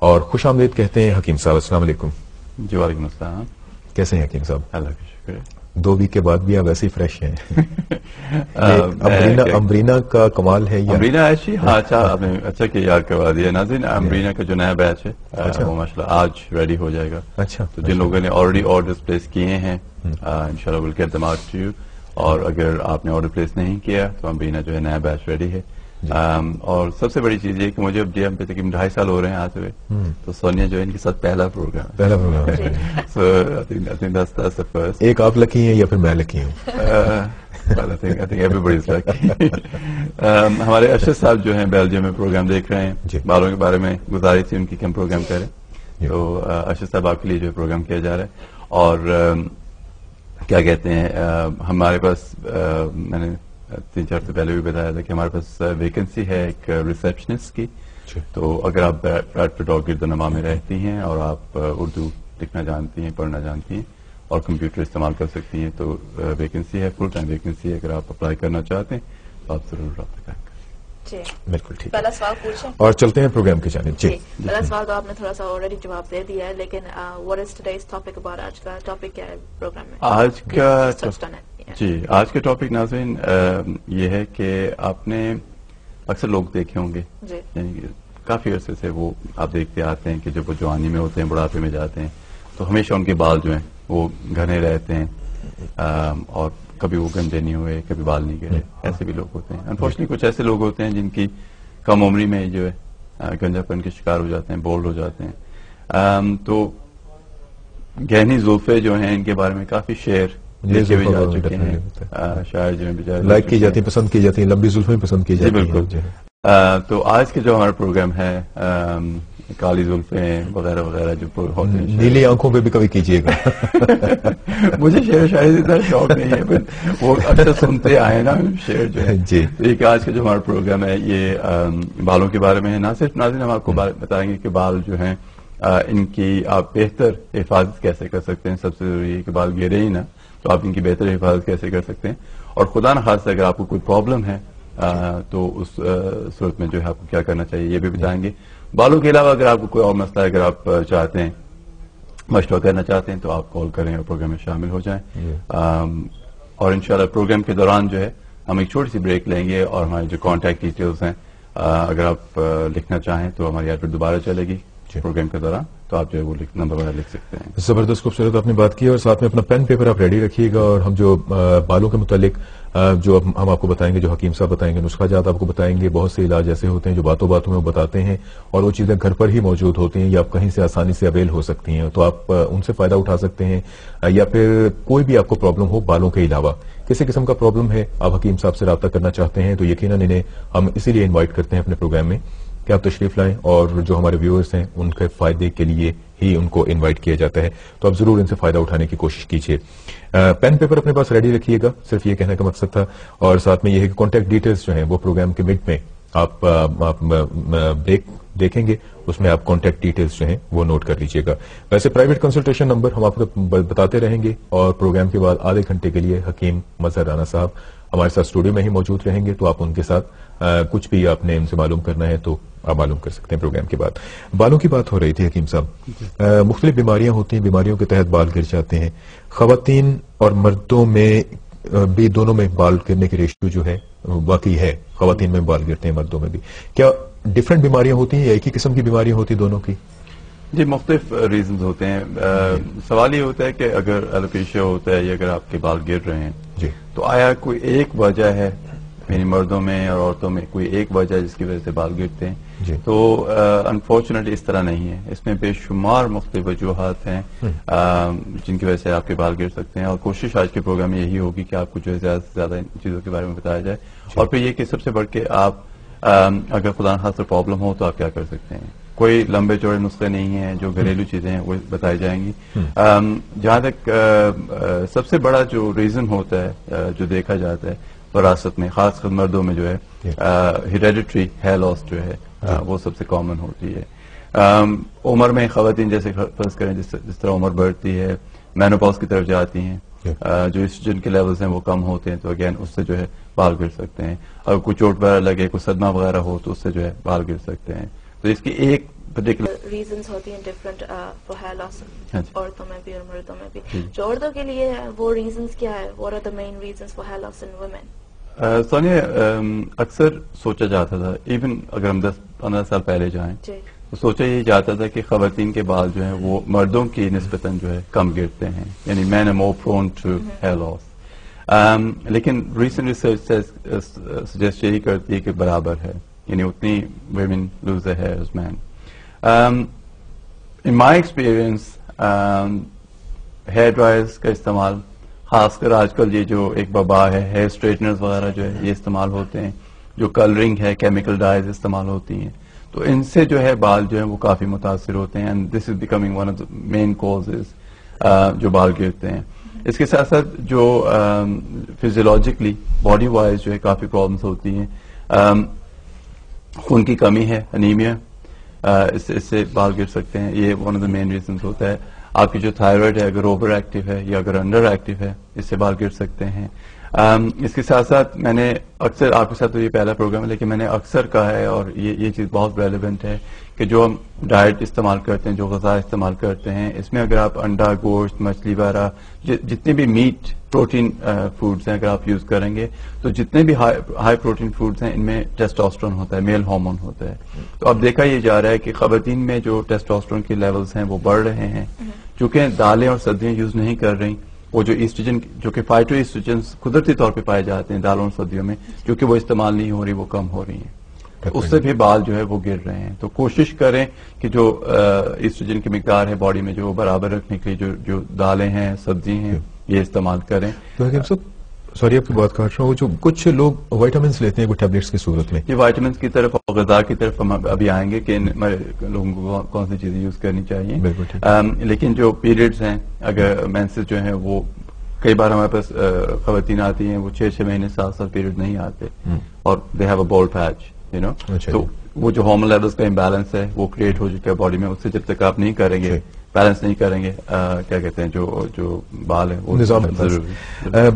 اور خوش آمدید کہتے ہیں حکیم صاحب. السلام علیکم. جی وعلیکم السلام. کیسے ہیں حکیم صاحب؟ اللہ کا شکر ہے. 2 ویک کے بعد بھی آپ ویسے ہی فریش ہیں. امبرینا کا کمال ہے یا امبرینا ایسی؟ ہاں اچھا آپ نے اچھا کہ یاد کروا دیا. ناظرین امبرینا کا جو نیا بیچ ہے وہ ماشاءاللہ آج ریڈی ہو جائے گا. اچھا تو جن لوگوں نے آلریڈی آرڈرز پلیس کیے ہیں انشاءاللہ will get them out to you. اور اگر آپ نے آرڈر پلیس نہیں کیا تو امبرینا جو ہے نیا بیچ ریڈی ہے. اور سب سے بڑی چیز یہ کہ مجھے اب جی ایم پہ تقریباً 2.5 سال ہو رہے ہیں آتے ہوئے. تو سونیا جو ہے ان کے ساتھ پہلا program so I think that's the first. ایک آپ لکی ہیں یا پھر میں لکی ہوں؟ I think everybody's lucky. ہمارے ارشد صاحب جو ہیں بیلجیم میں پروگرام دیکھ رہے ہیں. بالوں کے بارے میں گزارش تھی ان کی کہ ہم پروگرام کریں. تو ارشد صاحب آپ کے لیے جو پروگرام کیا جا رہا ہے. اور کیا کہتے ہیں ہمارے پاس میں نے 3-4 سے پہلے بھی بتایا تھا کہ ہمارے پاس ویکنسی ہے ایک ریسپشنسٹ کی. تو اگر آپ براڈفورڈ اور گردنما میں رہتی ہیں اور آپ اردو لکھنا جانتی ہیں پڑھنا جانتی ہیں اور کمپیوٹر استعمال کر سکتی ہیں تو ویکنسی ہے, فل ٹائم ویکنسی ہے. اگر آپ اپلائی کرنا چاہتے ہیں تو آپ ضرور رابطہ کریں. جی بالکل ٹھیک. پہلا سوال پوچھیں اور چلتے ہیں پروگرام کی جانب. جی پہلا سوال تو آپ نے تھوڑا سا آلریڈی جواب دے دیا ہے, لیکن what is today's topic about؟ آج کا ٹاپک کیا ہے پروگرام میں؟ آج کا آج کا ٹاپک ناظرین یہ ہے کہ آپ نے اکثر لوگ دیکھے ہوں گے یعنی کافی عرصے سے وہ آپ دیکھتے آتے ہیں کہ جب وہ جوانی میں ہوتے ہیں بڑھاپے میں جاتے ہیں تو ہمیشہ ان کے بال جو ہیں وہ گھنے رہتے ہیں اور کبھی وہ گنجے نہیں ہوئے, کبھی بال نہیں گرے. ایسے بھی لوگ ہوتے ہیں. انفارچونیٹلی کچھ ایسے لوگ ہوتے ہیں جن کی کم عمری میں جو ہے گنجا پن کے شکار ہو جاتے ہیں, بولڈ ہو جاتے ہیں. تو گہنی زلفیں جو ہیں ان کے بارے میں کافی شعر لکھے ہوئے جا چکے ہیں. شاعر جو ہیں لائک کی جاتی ہیں, پسند کی جاتی ہیں, لمبی زلفیں پسند کی جاتی ہیں. بالکل. تو آج کے جو ہمارا پروگرام ہے کالی زلفیں وغیرہ وغیرہ جو ہوتے ہیں, نیلی آنکھوں پہ بھی کبھی کیجیے گا. مجھے شعر شاعری اتنا شوق نہیں ہے, وہ اکثر سنتے آئے نا شعر جو ہے. جی ایک آج کا جو ہمارا پروگرام ہے یہ بالوں کے بارے میں ہے. نہ صرف ناظرین ہم آپ کو بتائیں گے کہ بال جو ہیں ان کی آپ بہتر حفاظت کیسے کر سکتے ہیں. سب سے ضروری ہے کہ بال گرے ہی نہ, تو آپ ان کی بہتر حفاظت کیسے کر سکتے ہیں. اور خدا نخواستہ اگر آپ کو کوئی پرابلم ہے تو اس صورت میں جو ہے آپ کو کیا کرنا چاہیے یہ بھی بتائیں گے. بالوں کے علاوہ اگر آپ کو کوئی اور مسئلہ ہے, اگر آپ چاہتے ہیں مشورہ کرنا چاہتے ہیں تو آپ کال کریں اور پروگرام میں شامل ہو جائیں. اور انشاءاللہ پروگرام کے دوران جو ہے ہم ایک چھوٹی سی بریک لیں گے اور ہماری جو کانٹیکٹ ڈیٹیلز ہیں اگر آپ لکھنا چاہیں تو ہماری ایڈ دوبارہ چلے گی پروگرام کے دوران, تو آپ جو ہے وہ نمبر وغیرہ لکھ سکتے ہیں. زبردست خوبصورت آپ نے بات کی, اور ساتھ میں اپنا پین پیپر آپ ریڈی رکھیے گا. اور ہم جو بالوں کے متعلق جو ہم آپ کو بتائیں گے, جو حکیم صاحب بتائیں گے, نسخہ جات آپ کو بتائیں گے. بہت سے علاج ایسے ہوتے ہیں جو باتوں باتوں میں وہ بتاتے ہیں اور وہ چیزیں گھر پر ہی موجود ہوتی ہیں یا آپ کہیں سے آسانی سے اویل ہو سکتی ہیں, تو آپ ان سے فائدہ اٹھا سکتے ہیں. یا پھر کوئی بھی آپ کو پرابلم ہو بالوں کے علاوہ, کسی قسم کا پرابلم ہے, آپ حکیم صاحب سے رابطہ کرنا چاہتے ہیں, تو یقیناً انہیں ہم اسی لیے انوائٹ کرتے ہیں اپنے پروگرام میں کہ آپ تشریف لائیں, اور جو ہمارے ویورز ہیں ان کے فائدے کے لیے ہی ان کو انوائٹ کیا جاتا ہے. تو آپ ضرور ان سے فائدہ اٹھانے کی کوشش کیجیے. پین پیپر اپنے پاس ریڈی رکھیے گا, صرف یہ کہنے کا مقصد تھا. اور ساتھ میں یہ ہے کہ کانٹیکٹ ڈیٹیلز جو ہیں وہ پروگرام کے مڈ میں آپ بریک دیکھیں گے, اس میں آپ کانٹیکٹ ڈیٹیلز جو ہیں وہ نوٹ کر لیجیے گا. ویسے پرائیویٹ کنسلٹیشن نمبر ہم آپ کو بتاتے رہیں گے, اور پروگرام کے بعد آدھے گھنٹے کے لیے حکیم مظہر رانا صاحب ہمارے ساتھ اسٹوڈیو میں ہی موجود رہیں گے. تو آپ ان کے ساتھ کچھ بھی آپ نے ان سے معلوم کرنا ہے تو آپ معلوم کر سکتے ہیں پروگرام کے بعد. بالوں کی بات ہو رہی تھی حکیم صاحب, مختلف بیماریاں ہوتی ہیں, بیماریوں کے تحت بال گر جاتے ہیں. خواتین اور مردوں میں بھی دونوں میں بال گرنے کی ریشیو جو ہے واقعی ہے, خواتین میں بال گرتے ہیں, مردوں میں بھی. کیا ڈفرینٹ بیماریاں ہوتی ہیں یا ایک ہی قسم کی بیماریاں ہوتی دونوں کی؟ جی مختلف ریزنز ہوتے ہیں. سوال یہ ہوتا ہے کہ اگر ایلوپیشیا ہوتا ہے یا اگر آپ کے بال گر رہے ہیں جی تو آیا کوئی ایک وجہ ہے, یعنی مردوں میں اور عورتوں میں کوئی ایک وجہ ہے جس کی وجہ سے بال گرتے ہیں؟ جی. تو انفارچونیٹلی اس طرح نہیں ہے. اس میں بے شمار مختلف وجوہات ہیں جن کی وجہ سے آپ کے بال گر سکتے ہیں. اور کوشش آج کے پروگرام میں یہی ہوگی کہ آپ کو جو ہے زیادہ سے زیادہ ان چیزوں کے بارے میں بتایا جائے. اور پھر یہ کہ سب سے بڑھ کے آپ اگر خدا نخواستہ پرابلم ہو تو آپ کیا کر سکتے ہیں. کوئی لمبے چوڑے نسخے نہیں ہیں, جو گھریلو چیزیں ہیں وہ بتائی جائیں گی. جہاں تک سب سے بڑا جو ریزن ہوتا ہے جو دیکھا جاتا ہے وراثت میں, خاص کر مردوں میں جو ہے ہیریڈیٹری ہیئر لاس جو ہے وہ سب سے کامن ہوتی ہے. عمر میں خواتین جیسے فرض کریں جس طرح عمر بڑھتی ہے مینوپاز کی طرف جاتی ہیں, جو ایسٹروجن کے لیولز ہیں وہ کم ہوتے ہیں, تو اگین اس سے جو ہے بال گر سکتے ہیں. اگر کوئی چوٹ وغیرہ لگے, کوئی صدمہ وغیرہ ہو تو اس سے جو ہے بال گر سکتے ہیں. تو اس کی ایک particular ریزنس ہوتی ہیں ڈفرینٹ فار ہیئر لاس ہاں جی. عورتوں میں بھی اور مردوں میں بھی. جی. جو عورتوں کے لیے ہے وہ ریزنس کیا ہے؟ What are the main reasons for hair loss in women? Sonia اکثر سوچا جاتا تھا ایون اگر ہم 10-15 سال پہلے جائیں جی تو سوچا یہ جاتا تھا کہ خواتین کے بال جو ہیں وہ مردوں کی نسبتاً جو ہے کم گرتے ہیں, یعنی مین are more prone to hair loss. لیکن ریسنٹ ریسرچ سجیسٹ یہی کرتی ہے کہ برابر ہے, یعنی اتنی women lose their hair as men. In my experience hair dryers کا استعمال, خاص کر آج کل یہ جو ایک وبا ہے ہیئر اسٹریٹنرز وغیرہ جو ہے یہ استعمال ہوتے ہیں, جو کلرنگ ہے کیمیکل ڈائز استعمال ہوتی ہیں, تو ان سے جو ہے بال جو ہے وہ کافی متاثر ہوتے ہیں, and this is becoming one of the main causes جو بال گرتے ہیں. اس کے ساتھ ساتھ جو فزیولوجیکلی باڈی وائز جو ہے کافی پرابلمس ہوتی ہیں, خون کی کمی ہے انیمیا, اس سے بال گر سکتے ہیں, یہ one of the main reasons ہوتا ہے. آپ کی جو تھائرائڈ ہے اگر اوور ایکٹیو ہے یا اگر انڈر ایکٹیو ہے اس سے بال گر سکتے ہیں. اس کے ساتھ ساتھ میں نے اکثر آپ کے ساتھ تو یہ پہلا پروگرام ہے لیکن میں نے اکثر کہا ہے اور یہ چیز بہت ریلیونٹ ہے کہ جو ہم ڈائٹ استعمال کرتے ہیں, جو غذا استعمال کرتے ہیں, اس میں اگر آپ انڈا, گوشت, مچھلی وغیرہ جتنے بھی میٹ پروٹین فوڈز ہیں اگر آپ یوز کریں گے تو جتنے بھی ہائی پروٹین فوڈز ہیں ان میں ٹیسٹوسٹرون ہوتا ہے, میل ہارمون ہوتا ہے. تو اب دیکھا یہ جا رہا ہے کہ خواتین میں جو ٹیسٹوسٹرون کے لیولز ہیں وہ بڑھ رہے ہیں, چونکہ دالیں اور سبزیاں یوز نہیں کر رہی, وہ جو ایسٹروجن جو کہ فائٹو ایسٹروجنس قدرتی طور پہ پائے جاتے ہیں دالوں اور سبزیوں میں, کیونکہ وہ استعمال نہیں ہو رہی وہ کم ہو رہی ہیں, اس سے بھی بال جو ہے وہ گر رہے ہیں. تو کوشش کریں کہ جو ایسٹروجن کی مقدار ہے باڈی میں جو وہ برابر رکھنے کے لیے جو دالیں ہیں سبزی ہیں یہ استعمال کریں. سوری آپ کی بات کاٹ رہا ہوں, جو کچھ لوگ وائٹامنس لیتے ہیں کوئی ٹیبلٹس کی صورت میں, یہ وائٹامنس کی طرف اور غذا کی طرف ہم ابھی آئیں گے کہ لوگوں کو کون سی چیزیں یوز کرنی چاہیے. لیکن جو پیریڈز ہیں اگر مینسز جو ہیں وہ کئی بار ہمارے پاس خواتین آتی ہیں وہ 6 مہینے 7 پیریڈ نہیں آتے اور they have a bald patch, you know, تو وہ جو ہارمون لیولز کا امبیلنس ہے وہ کریٹ ہو چکا ہے باڈی میں, اس سے جب تک آپ نہیں کریں گے بیلنس نہیں کریں گے کیا کہتے ہیں جو بال ہے وہ ضروری.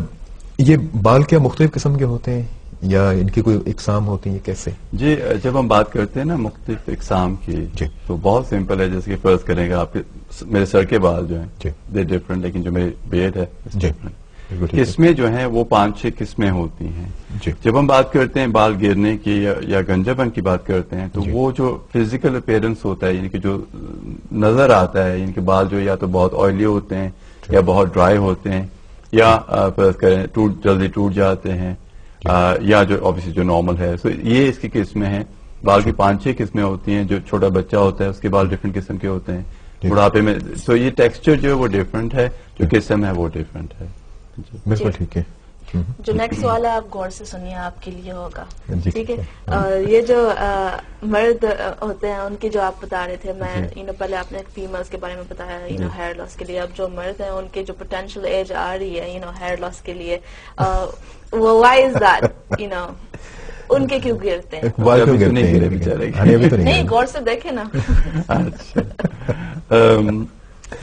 یہ بال کیا مختلف قسم کے ہوتے ہیں یا ان کی کوئی اقسام ہوتی ہیں, کیسے؟ جی جب ہم بات کرتے ہیں نا مختلف اقسام کی تو بہت سمپل ہے, جیسے کہ فرض کریں گا آپ کے میرے سر کے بال جو ہیں دے ڈفرنٹ, لیکن جو میری بیڈ ہے قسمیں جو ہیں وہ 5-6 قسمیں ہوتی ہیں. جب ہم بات کرتے ہیں بال گرنے کی یا گنجا پن کی بات کرتے ہیں تو وہ جو فزیکل اپیرنس ہوتا ہے, یعنی کہ جو نظر آتا ہے, یعنی کہ بال جو یا تو بہت آئلی ہوتے ہیں یا بہت ڈرائی ہوتے ہیں یا فرض کریں جلدی ٹوٹ جاتے ہیں, یا جو obviously جو نارمل ہے. سو یہ اس کی قسمیں ہیں. بال کی 5-6 قسمیں ہوتی ہیں. جو چھوٹا بچہ ہوتا ہے اس کے بال ڈفرینٹ قسم کے ہوتے ہیں, بڑھاپے میں تو یہ ٹیکسچر جو ہے وہ ڈفرینٹ ہے, جو قسم ہے وہ ڈفرینٹ ہے. بالکل ٹھیک ہے. جو نیکسٹ والا آپ غور سے سنیے, آپ کے لیے ہوگا, ٹھیک ہے. یہ جو مرد ہوتے ہیں ان کی جو آپ بتا رہے تھے, میں پہلے آپ نے فیمیلز کے بارے میں بتایا ہیئر لاس کے لیے. اب جو مرد ہیں ان کی جو پوٹینشیل ایج آ رہی ہے ہیئر لاس کے لیے, وائی از دیٹ, ان کے کیوں گرتے ہیں؟ نہیں, غور سے دیکھیں نا.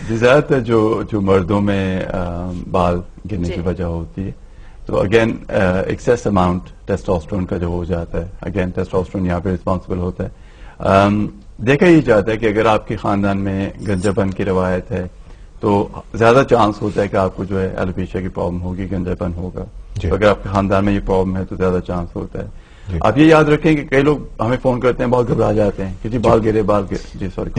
زیادہ تر جو مردوں میں بال گرنے کی وجہ ہوتی ہے تو اگین ایکسیس اماؤنٹ ٹیسٹوسٹرون کا جو ہو جاتا ہے, اگین ٹیسٹوسٹرون یہاں پہ رسپانسبل ہوتا ہے. دیکھا یہ جاتا ہے کہ اگر آپ کے خاندان میں گنجا پن کی روایت ہے تو زیادہ چانس ہوتا ہے کہ آپ کو جو ہے ایلوپیشیا کی پرابلم ہوگی, گنجا پن ہوگا. اگر آپ کے خاندان میں یہ پرابلم ہے تو زیادہ چانس ہوتا ہے. آپ یہ یاد رکھیں کہ کئی لوگ ہمیں فون کرتے ہیں, بہت گھبرا جاتے ہیں کہ جی بال گرے. جی سوری,